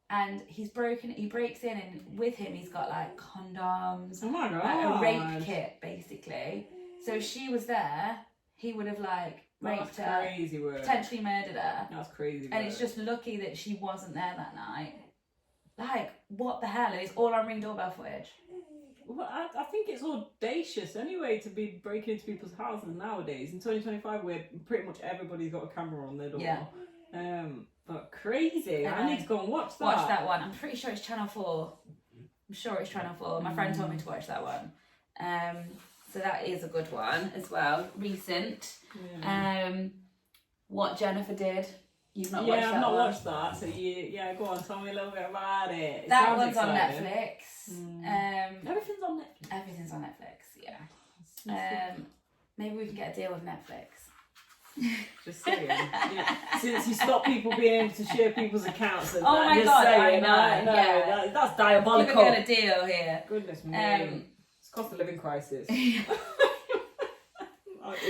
And he breaks in, and with him he's got like condoms, Oh my god. like a rape kit basically. So if she was there, he would have like raped her, crazy work. potentially murdered her. That's crazy work. And it's just lucky that she wasn't there that night. Like, what the hell? It's all on Ring doorbell footage. Well, I think it's audacious anyway to be breaking into people's houses nowadays. In 2025, where pretty much everybody's got a camera on their door. Yeah. But crazy. I need to go and watch that. Watch that one. I'm pretty sure it's Channel 4. I'm sure it's Channel 4. My friend told me to watch that one. So that is a good one as well. Recent. Yeah. What Jennifer Did. You've not watched that I've not one. watched that. So go on, tell me a little bit about it. That one's on Netflix. Everything's on Netflix. Everything's on Netflix, yeah. Maybe we can get a deal with Netflix. Just saying. Since you stop people being able to share people's accounts. And Oh my just God, saying, I know. Yeah. That's diabolical. We're going to get a deal here. Goodness me. It's cost of living crisis. Is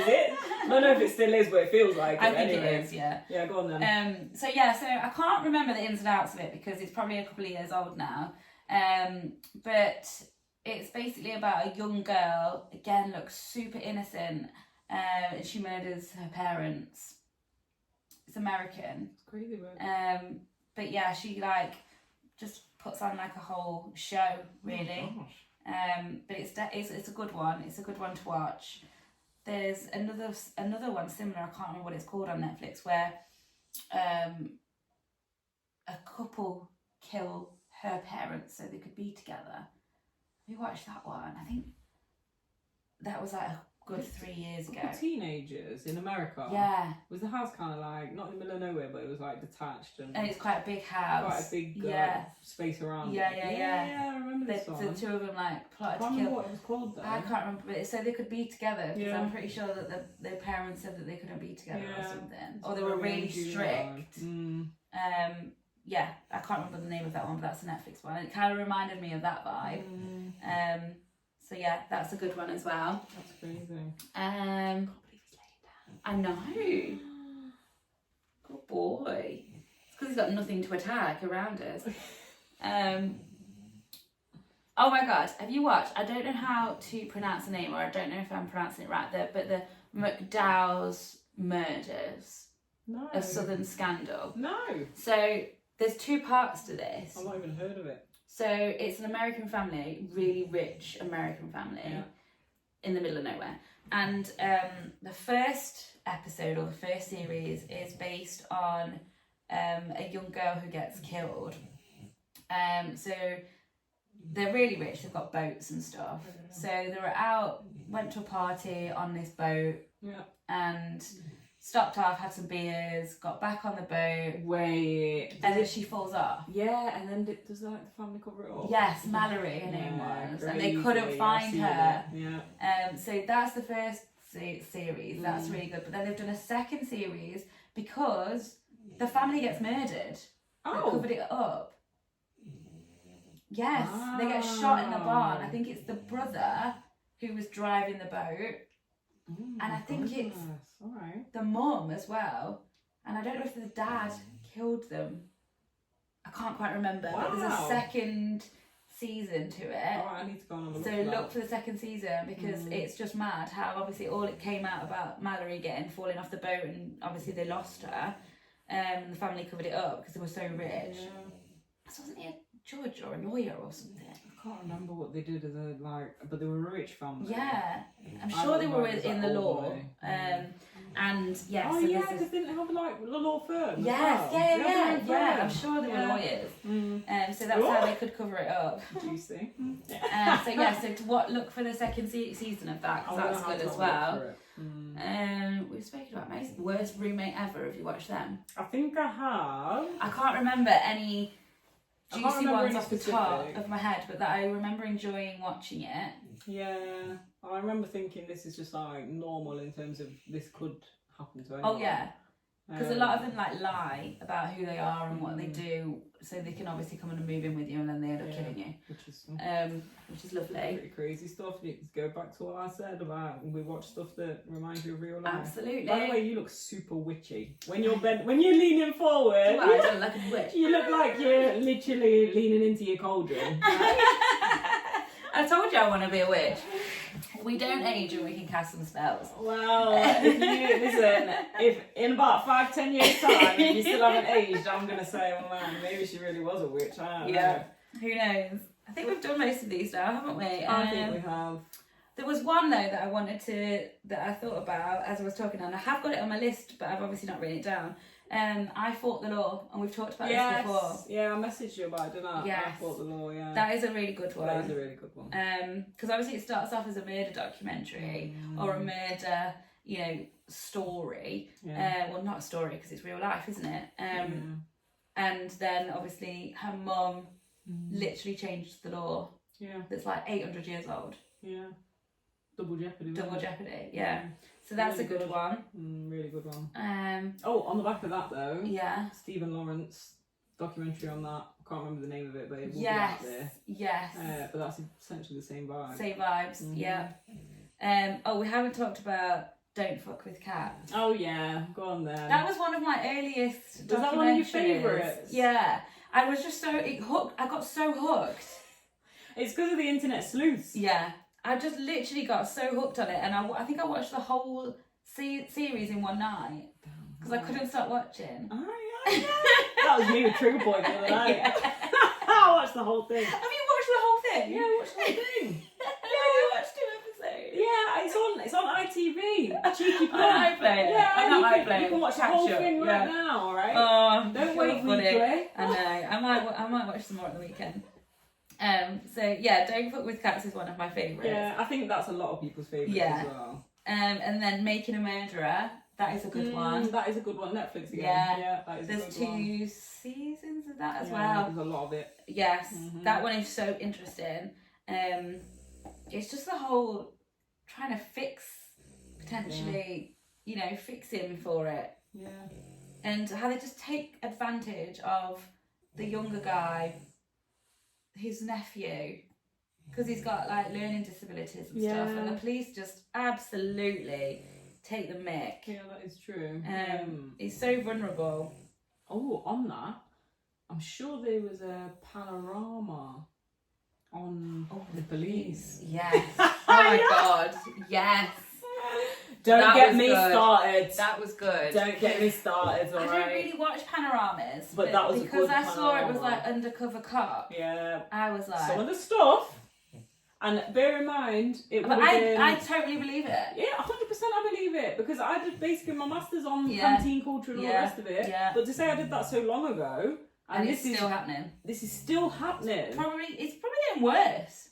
it? I don't know if it still is, but it feels like it. I think anyway. it is, yeah. Yeah, go on then. So I can't remember the ins and outs of it because it's probably a couple of years old now. But it's basically about a young girl, again, looks super innocent, and she murders her parents. It's American. It's crazy, man. But yeah, she like just puts on like a whole show, really. Oh, gosh. But it's a good one. It's a good one to watch. There's another one similar. I can't remember what it's called on Netflix, where a couple kill her parents so they could be together. Have you watched that one? I think that was like a good 3 years ago. Teenagers in America. Yeah. Was the house kind of like not in the middle of nowhere, but it was like detached and it's quite a big house. quite a big space around. Yeah. I remember this one. The two of them like plotted I to can't kill. remember what it was called though. I can't remember, but so they could be together. Because Yeah. I'm pretty sure that their parents said that they couldn't be together or something, or they It's were very really junior. strict. Yeah, I can't remember the name of that one, but that's a Netflix one. It kind of reminded me of that vibe. So yeah, that's a good one as well. That's crazy. I know. Good boy. It's because he's got nothing to attack around us. Oh my God, have you watched? I don't know how to pronounce the name, or I don't know if I'm pronouncing it right. But the McDowell's Murders, No. a Southern Scandal. No. So there's 2 parts to this. I've not even heard of it. So it's an American family, really rich American family, in the middle of nowhere. And the first episode or the first series is based on a young girl who gets killed. So they're really rich, they've got boats and stuff. So they were out, went to a party on this boat, and stopped off, had some beers, got back on the boat. Wait. And then she falls off. Yeah, and then does the family cover it up? Yes, Mallory, her name was. Crazy. And they couldn't find her. Yeah. So that's the first series. That's really good. But then they've done a second series because the family gets murdered. They covered it up. Yes, they get shot in the barn. I think it's the brother who was driving the boat. And I think it's the mum as well. And I don't know if the dad killed them. I can't quite remember. But there's a second season to it. I need to go on and So look for the second season because it's just mad how obviously all it came out about Mallory falling off the boat, and obviously they lost her. The family covered it up because they were so rich. So wasn't he a judge or a lawyer or something? I can't remember what they did as a but they were a rich family. Yeah, I'm sure they were in the law. And yeah, oh so yeah, this because didn't they have like a law firm? Yes, as well? yeah. I'm sure they were lawyers. So that's how they could cover it up. Juicy. So look for the second season of that because that's good as well. We've spoken about most worst roommate ever. Have you watched them? I think I have. I can't remember any juicy ones off the top of my head, but that I remember enjoying watching it. Yeah, I remember thinking this is just like normal in terms of this could happen to anyone. Oh yeah, because a lot of them like lie about who they are and what they do, so they can obviously come and move in with you, and then they end up killing you, which is lovely. Pretty crazy stuff. You go back to what I said about we watch stuff that reminds you of real life. Absolutely. By the way, you look super witchy when you're when you're leaning forward. Well, I don't look like a witch. You look like you're literally leaning into your cauldron. I told you I want to be a witch. We don't age and we can cast some spells. Well, if in about 5-10 years time, if you still haven't aged, I'm gonna say, oh man, maybe she really was a witch. I don't know. Who knows? I think we've done most of these now, haven't we? I think we have. There was one though that I thought about as I was talking, and I have got it on my list, but I've obviously not written it down. I Fought the Law, and we've talked about this Yes. before. Yeah, I messaged you about it, didn't I? Yes. I Fought the Law, yeah. That is a really good one. That is a really good one. Because obviously it starts off as a murder documentary or a murder, you know, story. Yeah. Well, not a story because it's real life, isn't it? And then obviously her mum literally changed the law. Yeah. That's like 800 years old. Yeah. Double Jeopardy. Double Jeopardy, yeah. So that's really a good one. Really good one. Oh, on the back of that though, yeah. Stephen Lawrence documentary on that. I can't remember the name of it, but it will be out there. Yes. But that's essentially the same vibe. Same vibes, yeah. Oh, we haven't talked about Don't Fuck with Cats. Oh yeah, go on then. That was one of my earliest documentaries. Was that one of your favourites? Yeah. I was just hooked. I got so hooked. It's because of the internet sleuths. Yeah. I just literally got so hooked on it, and I think I watched the whole series in one night because I couldn't stop watching. Oh yeah. That was me with Trigger Point the other night. Yeah. I watched the whole thing. Have you watched the whole thing? Yeah, I watched the whole thing. I watched 2 episodes. Yeah, it's on ITV. Cheeky plug. On iPlayer. Yeah, iPlayer. you can watch the whole thing right now, alright? Don't wait funny. weekly. I know. I might watch some more at the weekend. So yeah, Don't Fuck with Cats is one of my favourites. Yeah, I think that's a lot of people's favourites as well. And then Making a Murderer, that is a good one. That is a good one. Netflix again. Yeah, that is there's a good one. 2 seasons of that as Yeah, well. there's a lot of it. Yes, that one is so interesting. It's just the whole trying to fix, potentially, you know, fix him for it. Yeah. And how they just take advantage of the younger guy, his nephew, because he's got like learning disabilities and stuff, and the police just absolutely take the mick. Yeah, that is true. He's so vulnerable. Oh, on that, I'm sure there was a panorama on the police. Yes. Oh my god. Yes. Don't get me started. That was good. Don't get me started, alright? I don't really watch panoramas, but that was because I panorama. saw it was like Undercover Cop. Yeah. I was like, some of the stuff. And bear in mind, it but would have been... I totally believe it. Yeah, 100% I believe it. Because I did basically my master's on canteen culture and all the rest of it. Yeah. But to say I did that so long ago... And this is still happening. This is still happening. It's probably getting worse.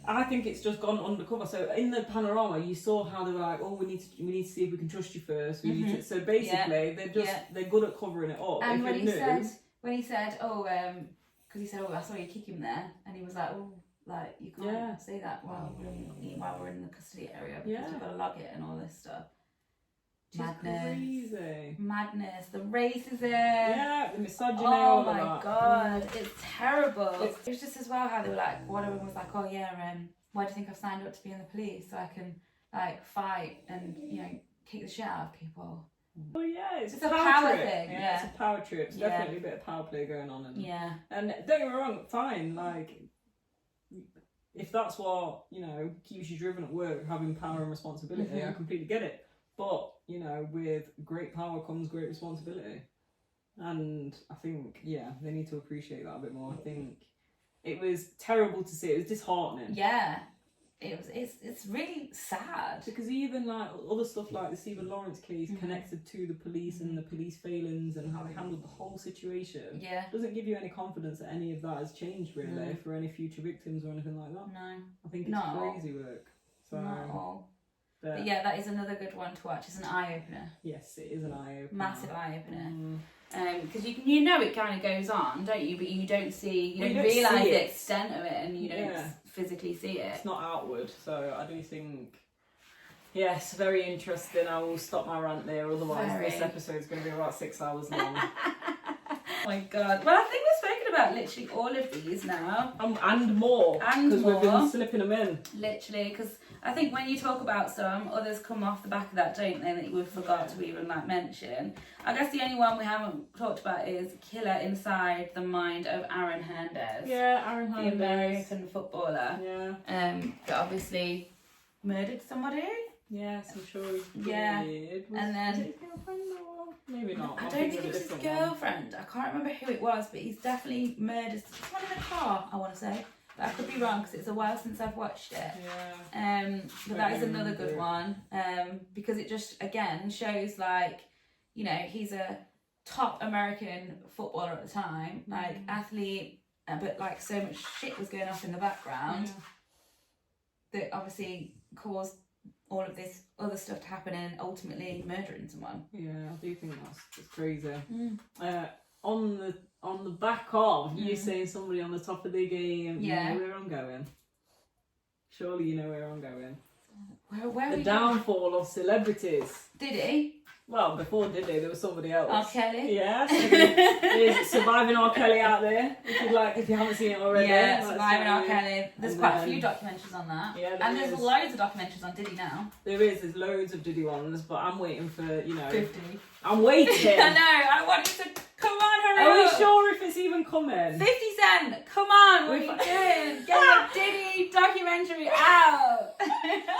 I think it's just gone undercover. So in the panorama, you saw how they were like, "Oh, we need to see if we can trust you first." We need to, so basically, they're good at covering it up. And when he said, "Oh, because he said, oh, I saw you kick him there," and he was like, "Oh, like you can't say that while we're in the custody area because we've got to log it and all this stuff." Madness, the racism, the misogyny, oh my god, it's terrible. It was just as well how they were like, one of them was like, "Oh yeah, why do you think I've signed up to be in the police so I can like fight and, you know, kick the shit out of people?" Oh yeah, it's a power thing. Yeah, it's a power trip. It's definitely a bit of power play going on. And don't get me wrong, fine, like if that's what, you know, keeps you driven at work, having power and responsibility, I completely get it. But, you know, with great power comes great responsibility. And I think, they need to appreciate that a bit more. I think it was terrible to see. It was disheartening. Yeah. It's really sad. Because even like other stuff like the Stephen Lawrence case connected to the police and the police failings and how they handled the whole situation. Yeah. Doesn't give you any confidence that any of that has changed really for any future victims or anything like that. No. I think it's crazy work. So, not at all. But yeah, that is another good one to watch. It's an eye-opener. Yes, it is an eye-opener. Massive eye-opener. Because you know it kind of goes on, don't you? But you don't realise the extent of it, and you don't physically see it. It's not outward, so I do think... Yes, very interesting. I will stop my rant there, otherwise this episode's going to be about 6 hours long. Oh my god. Well, I think we've spoken about literally all of these now. And more. Because we've been slipping them in. Literally, because I think when you talk about some, others come off the back of that, don't they, that we forgot to even like mention. I guess the only one we haven't talked about is Killer Inside the Mind of Aaron Hernandez. Yeah, Aaron Hernandez. The American footballer. Yeah. That obviously murdered somebody. Yes, I'm sure he did. And then... Was it his girlfriend or... Maybe not. I don't think it was his girlfriend. I can't remember who it was, but he's definitely murdered someone in a car, I want to say. But I could be wrong because it's a while since I've watched it. Yeah. But that is another good one. Because it just, again, shows like, you know, he's a top American footballer at the time, like athlete, but like so much shit was going off in the background that obviously caused all of this other stuff to happen and ultimately murdering someone. Yeah, I do think that's crazy. On the back of you saying somebody on the top of their game, you know where I'm going. Surely you know where I'm going. Where the downfall of celebrities. Did he? Well, before Diddy, there was somebody else. R. Kelly? Yeah, so there's Surviving R. Kelly out there, if you haven't seen it already. Yeah, Surviving R. Kelly. There's quite a few documentaries on that. Yeah, there's loads of documentaries on Diddy now. There's loads of Diddy ones, but I'm waiting for, 50. I'm waiting. I know, I want you to, come on, hurry Are up. we sure if it's even coming? 50 Cent, come on, what are you doing? Get your Diddy documentary out.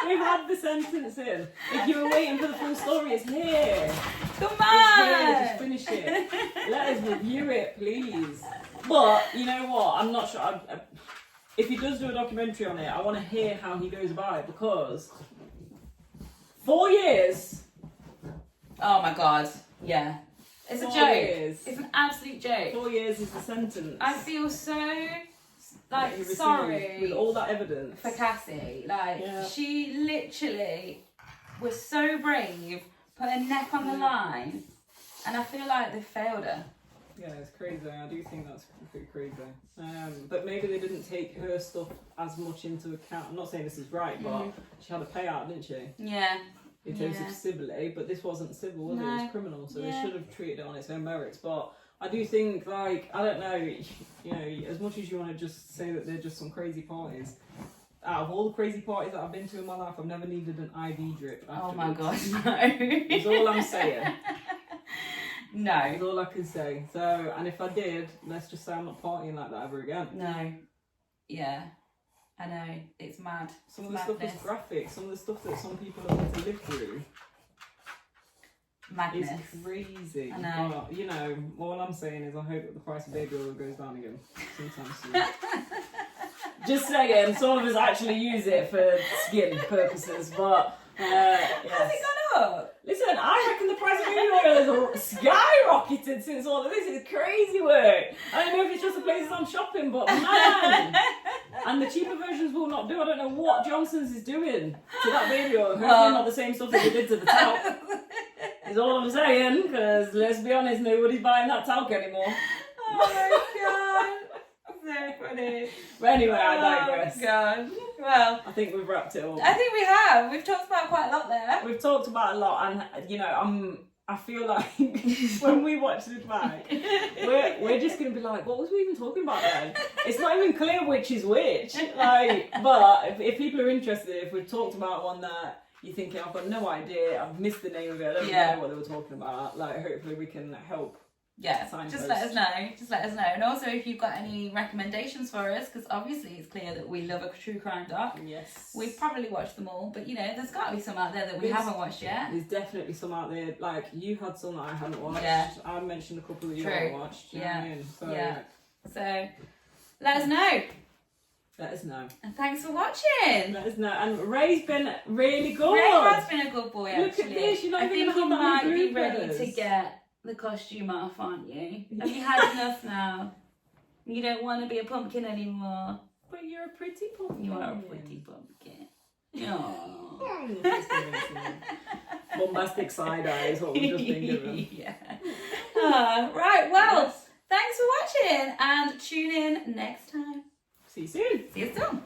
We've had the sentence in. If you were waiting for the full story, it's here. Come on. It's here, just finish it. Let us review it, please. But, you know what, I'm not sure. If he does do a documentary on it, I want to hear how he goes about it, because 4 years. Oh my god, yeah. It's a joke. Years. It's an absolute joke. 4 years is the sentence. I feel so, like, sorry. sorry. With all that evidence. For Cassie. Like, she literally was so brave, put her neck on the line, and I feel like they failed her. Yeah, it's crazy. I do think that's pretty crazy. But maybe they didn't take her stuff as much into account. I'm not saying this is right, but she had a payout, didn't she? Yeah. In terms of civility, but this wasn't civil, was it? It was criminal, so they should have treated it on its own merits. But I do think, like, I don't know, as much as you want to just say that they're just some crazy parties, out of all the crazy parties that I've been to in my life, I've never needed an IV drip afterwards. Oh my god, no. That's all I'm saying. No. That's all I can say. So, and if I did, let's just say I'm not partying like that ever again. No. Yeah. I know, it's mad. Some of the stuff is graphic, some of the stuff that some people have had to live through. Madness. It's crazy. I know. But, all I'm saying is I hope that the price of baby oil goes down again sometime soon. Just saying, some of us actually use it for skin purposes, but yes. Has it gone up? Listen, I reckon the price of baby oil has skyrocketed since all of this. It's crazy work. I don't know if it's just the places I'm shopping, but man. And the cheaper versions will not do. I don't know what Johnson's is doing to that baby oil. Hopefully not the same stuff that they did to the talc. Is all I'm saying, because let's be honest, nobody's buying that talc anymore. Oh my god. So funny. But anyway, I digress. Oh god. Well, I think we've wrapped it up. I think we have. We've talked about quite a lot there. We've talked about a lot, and I feel like when we watch this back, we're just gonna be like, what was we even talking about then? It's not even clear which is which. Like, but if people are interested, if we've talked about one that you're thinking, I've got no idea, I've missed the name of it, I don't even know what they were talking about. Like, hopefully we can help. Yeah, just let us know. Just let us know. And also, if you've got any recommendations for us, because obviously it's clear that we love a true crime doc. Yes. We've probably watched them all, but there's got to be some out there that we haven't watched yet. There's definitely some out there. Like, you had some that I hadn't watched. Yeah. I mentioned a couple that you haven't watched. You know what I mean? So, let us know. Let us know. And thanks for watching. Let us know. And Ray's been really good. Ray has been a good boy, actually. Look at this. You're not I even think you might be ready bloopers. to get the costume off, aren't you? Have you had enough now? You don't want to be a pumpkin anymore. But you're a pretty pumpkin. You are a pretty pumpkin. Oh. Bombastic side eye is what we've just been given. Yeah. Right, well, thanks for watching and tune in next time. See you soon. See you soon.